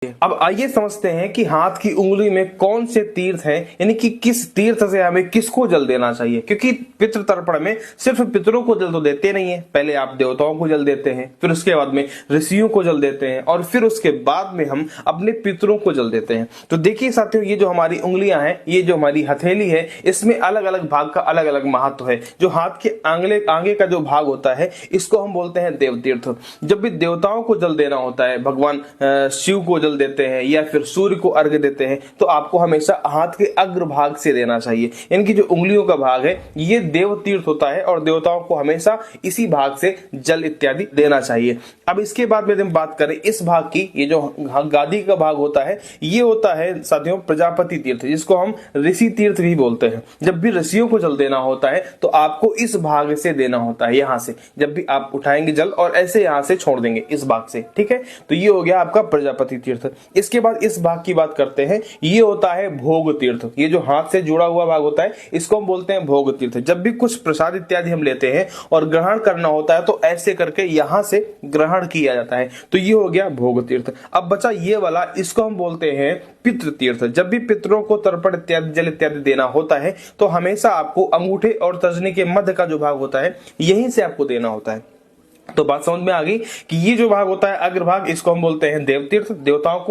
अब आइए समझते हैं कि हाथ की उंगली में कौन से तीर्थ हैं, यानी कि किस तीर्थ से हमें किसको जल देना चाहिए। क्योंकि पितृ तर्पण में सिर्फ पितरों को जल तो देते नहीं है, पहले आप देवताओं को जल देते हैं, फिर उसके बाद में ऋषियों को जल देते हैं, और फिर उसके बाद में हम अपने पितरों को जल देते हैं। तो देखिए साथियों, ये जो हमारी उंगलियां हैं, ये जो हमारी हथेली है, इसमें अलग अलग भाग का अलग अलग महत्व है। जो हाथ के आगे का जो भाग होता है, इसको हम बोलते हैं देव तीर्थ। जब भी देवताओं को जल देना होता है, भगवान शिव को जल देते हैं या फिर सूर्य को अर्घ्य देते हैं, तो आपको हमेशा हाथ के अग्र भाग से देना चाहिए। यानी कि जो उंगलियों का भाग है, ये देव तीर्थ होता है और देवताओं को हमेशा इसी भाग से जल इत्यादि देना चाहिए। अब इसके बाद में हम बात करें इस भाग की, ये जो गादी का भाग होता है, ये होता है साथियों प्रजापति तीर्थ, जिसको हम ऋषि तीर्थ भी बोलते हैं। जब भी ऋषियों को जल देना होता है तो आपको इस भाग से देना होता है, यहां से जब भी आप उठाएंगे जल और ऐसे यहां से छोड़ देंगे इस भाग से, ठीक है। तो ये हो गया आपका प्रजापति तीर्थ। इसके बाद इस भाग की बात करते हैं, ये होता है भोग तीर्थ। ये जो हाथ से जुड़ा हुआ भाग होता है, इसको हम बोलते हैं भोग तीर्थ। जब भी कुछ प्रसाद इत्यादि हम लेते हैं और ग्रहण करना होता है, तो ऐसे करके यहां से ग्रहण किया जाता है, तो ये हो गया भोग तीर्थ। अब बचा ये वाला, इसको हम बोलते हैं पितृ तीर्थ। जब भी पितरों को तर्पण इत्यादि जल इत्यादि देना होता है, तो हमेशा आपको अंगूठे और तर्जनी के मध्य का जो भाग होता है, यहीं से आपको देना होता है। तो बात समझ में आ गई कि ये जो भाग होता है अग्रभाग, इसको हम बोलते हैं देव तीर्थ। देवताओं को